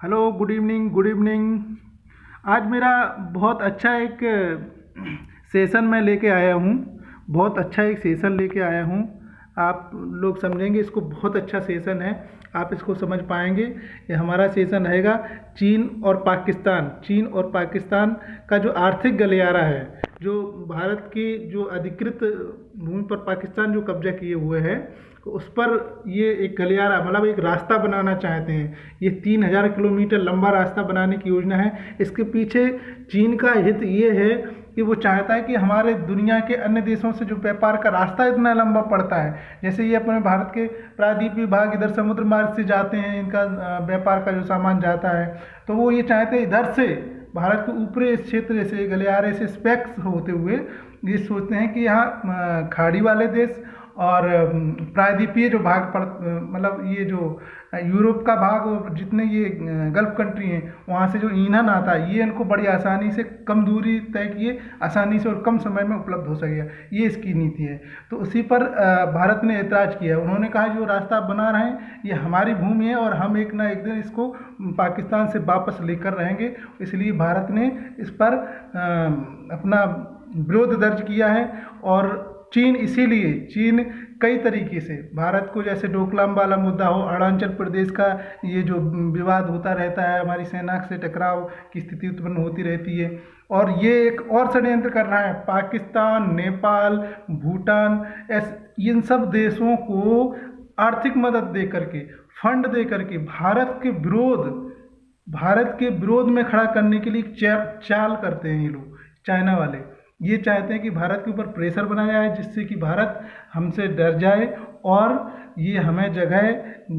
Hello, good evening, good evening. आज मेरा बहुत अच्छा एक सेशन मैं लेके आया हूँ। बहुत अच्छा एक सेशन लेके आया हूँ। आप लोग समझेंगे, इसको बहुत अच्छा सेशन है। आप इसको समझ पाएंगे। ये हमारा सेशन रहेगा चीन और पाकिस्तान। चीन और पाकिस्तान का जो आर्थिक गलियारा है, जो भारत की जो अधिकृत भूमि पर पाकिस्तान जो कब्जा किए हुए है, तो उस पर ये एक गलियारा मतलब एक रास्ता बनाना चाहते हैं। ये 3000 किलोमीटर लंबा रास्ता बनाने की योजना है। इसके पीछे चीन का हित ये है कि वो चाहता है कि हमारे दुनिया के अन्य देशों से जो व्यापार का रास्ता इतना लंबा पड़ता है, जैसे ये अपने भारत के प्रायद्वीपीय भाग इधर समुद्र मार्ग से जाते हैं, इनका व्यापार का जो सामान जाता है, तो वो ये चाहते हैं इधर से भारत के ऊपरी इस क्षेत्र से गलियारे से स्पेक्स होते हुए ये सोचते हैं कि यहाँ खाड़ी वाले देश और प्रायद्वीपीय जो भाग पड़ मतलब ये जो यूरोप का भाग और जितने ये गल्फ कंट्री हैं, वहाँ से जो ईंधन आता है ये इनको बड़ी आसानी से कम दूरी तय किए आसानी से और कम समय में उपलब्ध हो सकेगा। ये इसकी नीति है। तो उसी पर भारत ने ऐतराज़ किया। उन्होंने कहा जो रास्ता आप बना रहे हैं ये हमारी भूमि है और हम एक ना एक दिन इसको पाकिस्तान से वापस लेकर रहेंगे। इसलिए भारत ने इस पर अपना विरोध दर्ज किया है। और चीन कई तरीके से भारत को, जैसे डोकलाम वाला मुद्दा हो, अरुणाचल प्रदेश का ये जो विवाद होता रहता है, हमारी सेना से टकराव की स्थिति उत्पन्न होती रहती है, और ये एक और षड्यंत्र कर रहा है पाकिस्तान, नेपाल, भूटान, इन सब देशों को आर्थिक मदद दे करके, फंड दे करके भारत के विरोध में खड़ा करने के लिए चाल करते हैं ये लोग, चाइना वाले। ये चाहते हैं कि भारत के ऊपर प्रेशर बनाया जाए जिससे कि भारत हमसे डर जाए और ये हमें जगह,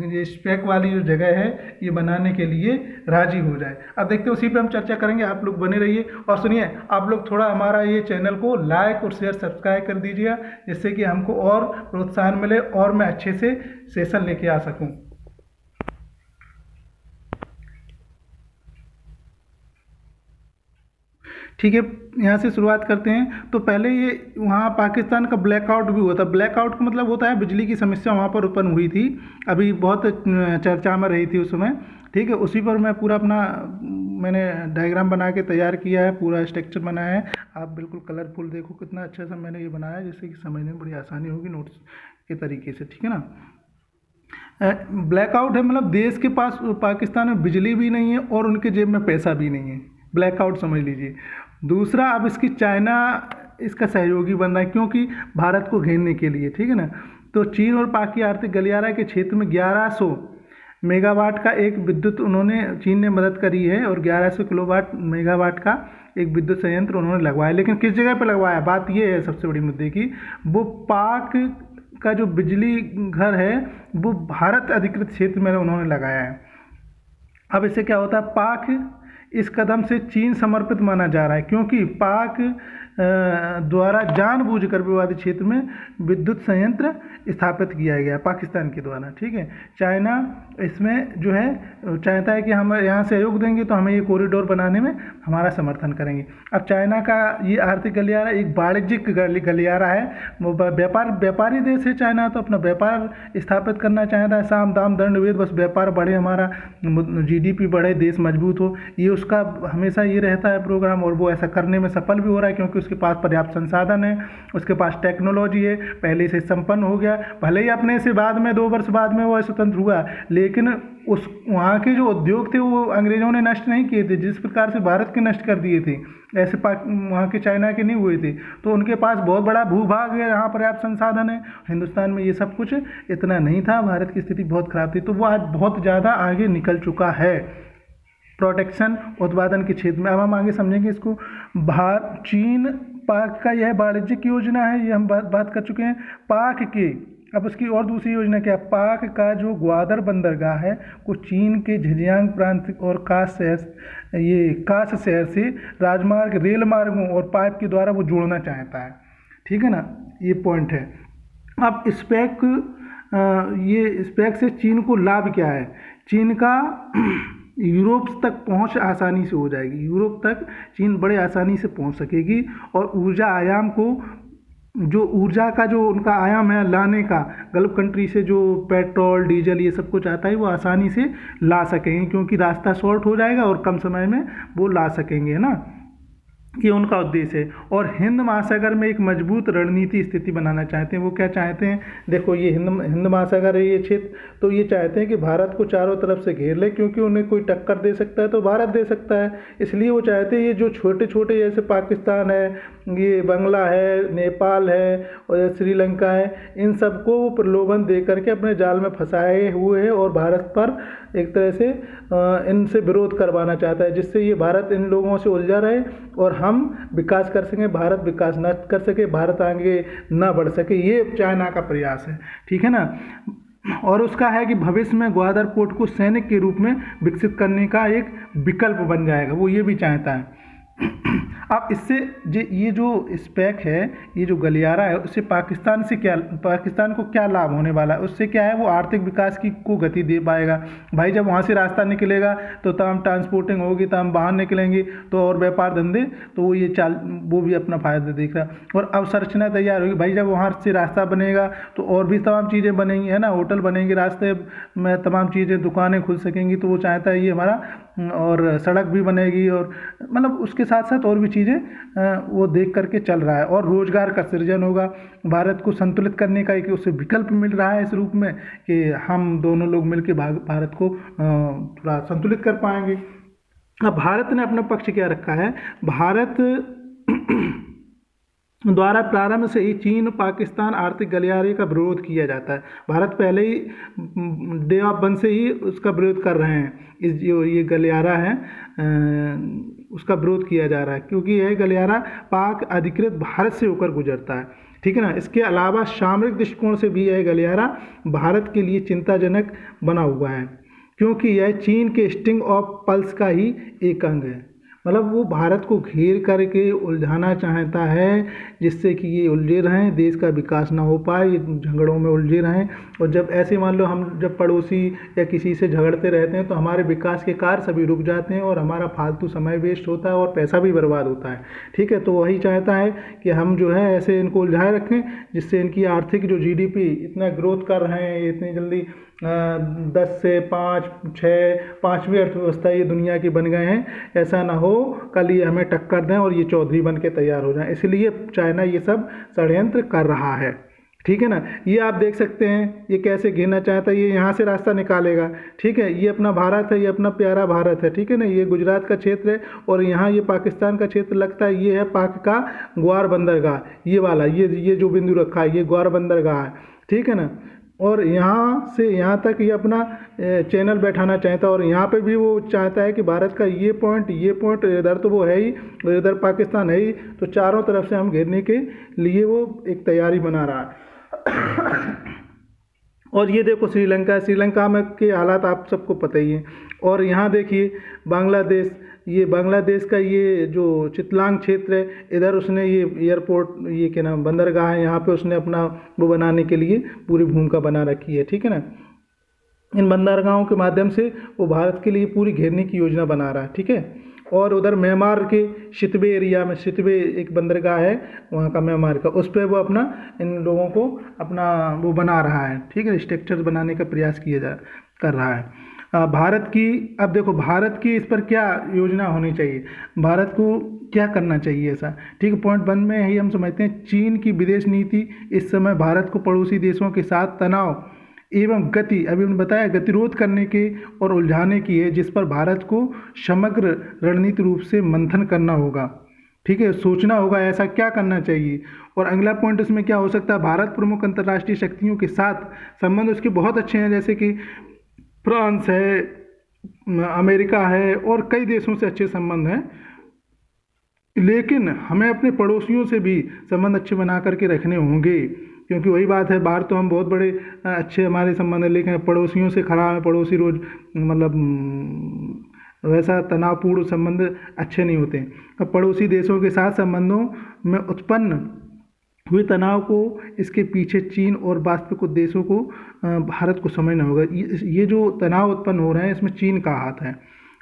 ये स्पेक वाली जो जगह है ये बनाने के लिए राजी हो जाए। अब देखते हैं, उसी पे हम चर्चा करेंगे। आप लोग बने रहिए और सुनिए। आप लोग थोड़ा हमारा ये चैनल को लाइक और शेयर सब्सक्राइब कर दीजिए, जिससे कि हमको और प्रोत्साहन मिले और मैं अच्छे से सेशन लेके आ सकूँ। ठीक है, यहाँ से शुरुआत करते हैं। तो पहले ये वहाँ पाकिस्तान का ब्लैकआउट भी हुआ था। ब्लैकआउट का मतलब होता है बिजली की समस्या वहाँ पर उत्पन्न हुई थी, अभी बहुत चर्चा में रही थी उस समय। ठीक है, उसी पर मैं पूरा अपना मैंने डायग्राम बना के तैयार किया है, पूरा स्ट्रक्चर बनाया है। आप बिल्कुल कलरफुल देखो कितना अच्छा सा मैंने ये बनाया है, जिससे कि समझने में बड़ी आसानी होगी नोट्स के तरीके से। ठीक है ना। ब्लैकआउट है मतलब देश के पास, पाकिस्तान में बिजली भी नहीं है और उनके जेब में पैसा भी नहीं है। ब्लैकआउट समझ लीजिए। दूसरा, अब इसकी चाइना इसका सहयोगी बन रहा है, क्योंकि भारत को घेरने के लिए। ठीक है ना। तो चीन और पाक की आर्थिक गलियारा के क्षेत्र में 1100 मेगावाट का एक विद्युत चीन ने मदद करी है, और 1100 किलोवाट मेगावाट का एक विद्युत संयंत्र उन्होंने लगवाया। लेकिन किस जगह पर लगवाया, बात ये है सबसे बड़ी मुद्दे की, वो पाक का जो बिजली घर है वो भारत अधिकृत क्षेत्र में उन्होंने लगाया है। अब इससे क्या होता है, पाक इस कदम से चीन समर्पित माना जा रहा है, क्योंकि पाक द्वारा जानबूझकर विवादित क्षेत्र में विद्युत संयंत्र स्थापित किया गया पाकिस्तान के द्वारा। ठीक है। चाइना इसमें जो है चाहता है कि हम यहाँ सहयोग देंगे तो हमें ये कॉरिडोर बनाने में हमारा समर्थन करेंगे। अब चाइना का ये आर्थिक गलियारा एक वाणिज्यिक गलियारा है। वो व्यापारी देश है चाइना, तो अपना व्यापार स्थापित करना चाहता है। साम दाम दंड भेद, बस व्यापार बढ़े, हमारा GDP बढ़े, देश मजबूत हो, ये उसका हमेशा ये रहता है प्रोग्राम। और वो ऐसा करने में सफल भी हो रहा है, क्योंकि उसके पास पर्याप्त संसाधन है, उसके पास टेक्नोलॉजी है, पहले से संपन्न हो गया। भले ही अपने से बाद में 2 वर्ष बाद में वो स्वतंत्र हुआ, लेकिन उस वहाँ के जो उद्योग थे वो अंग्रेजों ने नष्ट नहीं किए थे, जिस प्रकार से भारत के नष्ट कर दिए थे, ऐसे वहाँ के चाइना के नहीं हुए थे। तो उनके पास बहुत बड़ा भूभाग है, यहाँ पर्याप्त संसाधन है। हिंदुस्तान में ये सब कुछ इतना नहीं था, भारत की स्थिति बहुत खराब थी। तो वो आज बहुत ज़्यादा आगे निकल चुका है प्रोटेक्शन उत्पादन के क्षेत्र में। अब हम आगे समझेंगे इसको। चीन पाक का यह वाणिज्यिक योजना है, ये हम बात कर चुके हैं। पाक के अब उसकी और दूसरी योजना क्या है, पाक का जो ग्वादर बंदरगाह है वो चीन के झिंजियांग प्रांत और काश शहर से राजमार्ग, रेल मार्गों और पाइप के द्वारा वो जोड़ना चाहता है। ठीक है ना, ये पॉइंट है। अब ये स्पेक से चीन को लाभ क्या है, चीन का यूरोप तक पहुंच आसानी से हो जाएगी। यूरोप तक चीन बड़े आसानी से पहुंच सकेगी और ऊर्जा आयाम को जो ऊर्जा का जो उनका आयाम है लाने का, गल्फ कंट्री से जो पेट्रोल डीजल ये सब कुछ आता है वो आसानी से ला सकेंगे, क्योंकि रास्ता शॉर्ट हो जाएगा और कम समय में वो ला सकेंगे, है ना। ये उनका उद्देश्य है। और हिंद महासागर में एक मजबूत रणनीति स्थिति बनाना चाहते हैं। वो क्या चाहते हैं, देखो ये हिंद हिंद महासागर है ये क्षेत्र, तो ये चाहते हैं कि भारत को चारों तरफ से घेर ले, क्योंकि उन्हें कोई टक्कर दे सकता है तो भारत दे सकता है। इसलिए वो चाहते हैं ये जो छोटे छोटे जैसे पाकिस्तान है, ये बांग्ला है, नेपाल है और श्रीलंका है, इन सबको वो प्रलोभन दे करके अपने जाल में फंसाए हुए हैं और भारत पर एक तरह से इनसे विरोध करवाना चाहता है, जिससे ये भारत इन लोगों से उलझा रहे और हम विकास कर सकें, भारत विकास न कर सके, भारत आगे ना बढ़ सके। ये चाइना का प्रयास है, ठीक है ना। और उसका है कि भविष्य में ग्वादर पोर्ट को सैनिक के रूप में विकसित करने का एक विकल्प बन जाएगा, वो ये भी चाहता है। अब इससे ये जो स्पेक है, ये जो गलियारा है, उससे पाकिस्तान को क्या लाभ होने वाला है, उससे क्या है वो आर्थिक विकास को गति दे पाएगा। भाई जब वहाँ से रास्ता निकलेगा तो तमाम ट्रांसपोर्टिंग होगी, तमाम बाहर निकलेंगे तो और व्यापार धंधे, तो वो भी अपना फायदा देख रहा। और अवसंरचना तैयार होगी, भाई जब वहाँ से रास्ता बनेगा तो और भी तमाम चीज़ें बनेंगी, है ना, होटल बनेंगे, रास्ते में तमाम चीज़ें, दुकानें खुल सकेंगी। तो वो चाहता है ये हमारा, और सड़क भी बनेगी, और मतलब उसके साथ साथ और भी चीज़ें वो देख करके चल रहा है। और रोजगार का सृजन होगा, भारत को संतुलित करने का एक उसे विकल्प मिल रहा है इस रूप में कि हम दोनों लोग मिलकर भारत को थोड़ा संतुलित कर पाएंगे। अब भारत ने अपना पक्ष क्या रखा है, भारत द्वारा प्रारंभ से ही चीन पाकिस्तान आर्थिक गलियारे का विरोध किया जाता है। भारत पहले ही डे ऑफ वन से ही उसका विरोध कर रहे हैं। इस जो ये गलियारा है उसका विरोध किया जा रहा है, क्योंकि यह गलियारा पाक अधिकृत भारत से होकर गुजरता है, ठीक है ना। इसके अलावा सामरिक दृष्टिकोण से भी यह गलियारा भारत के लिए चिंताजनक बना हुआ है, क्योंकि यह चीन के स्ट्रिंग ऑफ पल्स का ही एक अंग है। मतलब वो भारत को घेर करके उलझाना चाहता है, जिससे कि ये उलझे रहें, देश का विकास ना हो पाए, ये झगड़ों में उलझे रहें। और जब ऐसे मान लो हम जब पड़ोसी या किसी से झगड़ते रहते हैं तो हमारे विकास के कार्य सभी रुक जाते हैं और हमारा फालतू समय वेस्ट होता है और पैसा भी बर्बाद होता है, ठीक है। तो वही चाहता है कि हम जो है ऐसे इनको उलझाए रखें, जिससे इनकी आर्थिक जो GDP इतना ग्रोथ कर रहे हैं इतनी जल्दी 10 से 5, 6, 5वीं अर्थव्यवस्था ये दुनिया की बन गए हैं, ऐसा ना हो कल ये हमें टक्कर दें और ये चौधरी बन के तैयार हो जाएं। इसलिए चाइना ये सब षड्यंत्र कर रहा है, ठीक है ना। ये आप देख सकते हैं ये कैसे घेरना चाहता है, ये यहाँ से रास्ता निकालेगा, ठीक है। ये अपना भारत है, ये अपना प्यारा भारत है, ठीक है ना। ये गुजरात का क्षेत्र है और यहाँ ये पाकिस्तान का क्षेत्र लगता है, ये है पाक का ग्वार बंदरगाह, ये वाला, ये जो बिंदु रखा है ये ग्वार बंदरगाह है, ठीक है ना। और यहाँ से यहाँ तक ये अपना चैनल बैठाना चाहता है और यहाँ पे भी वो चाहता है कि भारत का ये पॉइंट इधर तो वो है ही और इधर पाकिस्तान है ही, तो चारों तरफ से हम घेरने के लिए वो एक तैयारी बना रहा है। और ये देखो श्रीलंका में के हालात आप सबको पता ही है। और यहाँ देखिए बांग्लादेश का ये जो चितलांग क्षेत्र है, इधर उसने ये एयरपोर्ट, ये क्या नाम, बंदरगाह है, यहाँ पे उसने अपना वो बनाने के लिए पूरी भूमिका बना रखी है, ठीक है ना। इन बंदरगाहों के माध्यम से वो भारत के लिए पूरी घेरने की योजना बना रहा है, ठीक है। और उधर म्यांमार के सितवे एरिया में, सितवे एक बंदरगाह है वहाँ का म्यांमार का, उस पर वो अपना इन लोगों को अपना वो बना रहा है, ठीक है, स्ट्रक्चर बनाने का प्रयास कर रहा है। भारत की, अब देखो भारत की इस पर क्या योजना होनी चाहिए, भारत को क्या करना चाहिए ऐसा, ठीक है। पॉइंट 1 में ही हम समझते हैं चीन की विदेश नीति इस समय भारत को पड़ोसी देशों के साथ तनाव एवं अभी हमने बताया गतिरोध करने के और उलझाने की है, जिस पर भारत को समग्र रणनीति रूप से मंथन करना होगा, ठीक है, सोचना होगा ऐसा क्या करना चाहिए। और अगला पॉइंट इसमें क्या हो सकता है, भारत प्रमुख अंतर्राष्ट्रीय शक्तियों के साथ संबंध उसके बहुत अच्छे हैं, जैसे कि फ्रांस है, अमेरिका है और कई देशों से अच्छे संबंध हैं, लेकिन हमें अपने पड़ोसियों से भी संबंध अच्छे बना करके रखने होंगे, क्योंकि वही बात है, बाहर तो हम बहुत बड़े अच्छे हमारे संबंध है, लेकिन पड़ोसियों से खराब है, पड़ोसी रोज मतलब वैसा तनावपूर्ण संबंध अच्छे नहीं होते। अब पड़ोसी देशों के साथ संबंधों में उत्पन्न हुए तनाव को, इसके पीछे चीन और वास्तविक देशों को भारत को समझना होगा। ये जो तनाव उत्पन्न हो रहे हैं इसमें चीन का हाथ है,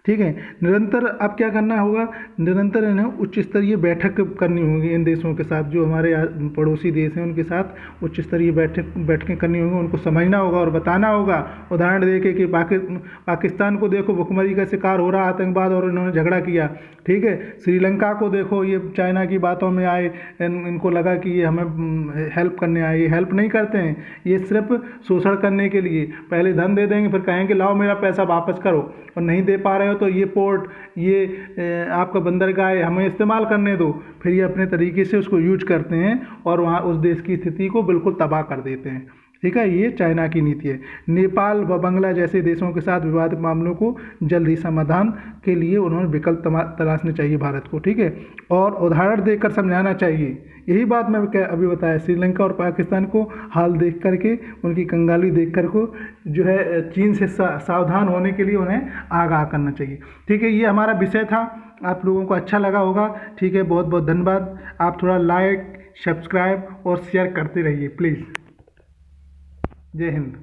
ठीक है। निरंतर अब क्या करना होगा, निरंतर इन्हें उच्च स्तरीय बैठक करनी होगी इन देशों के साथ, जो हमारे पड़ोसी देश हैं उनके साथ उच्च स्तरीय बैठकें करनी होंगी, उनको समझना होगा और बताना होगा, उदाहरण दे के कि पाकिस्तान को देखो भुखमरी का शिकार हो रहा आतंकवाद और इन्होंने झगड़ा किया, ठीक है। श्रीलंका को देखो, ये चाइना की बातों में आए, इनको लगा कि ये हमें हेल्प करने आए, ये हेल्प नहीं करते हैं, ये सिर्फ शोषण करने के लिए पहले धन दे देंगे, फिर कहेंगे लाओ मेरा पैसा वापस करो, और नहीं दे पा रहे हो तो ये पोर्ट, ये आपका बंदरगाह है, हमें इस्तेमाल करने दो, फिर ये अपने तरीके से उसको यूज करते हैं और वहाँ उस देश की स्थिति को बिल्कुल तबाह कर देते हैं, ठीक है। ये चाइना की नीति है। नेपाल व बांग्ला जैसे देशों के साथ विवादित मामलों को जल्द ही समाधान के लिए उन्होंने विकल्प तलाशने चाहिए भारत को, ठीक है, और उदाहरण देकर समझाना चाहिए। यही बात मैं अभी बताया, श्रीलंका और पाकिस्तान को हाल देख करके, उनकी कंगाली देख कर को जो है चीन से सावधान होने के लिए उन्हें आगाह करना चाहिए, ठीक है। ये हमारा विषय था, आप लोगों को अच्छा लगा होगा, ठीक है। बहुत बहुत धन्यवाद। आप थोड़ा लाइक, सब्सक्राइब और शेयर करते रहिए प्लीज़। जय हिंद।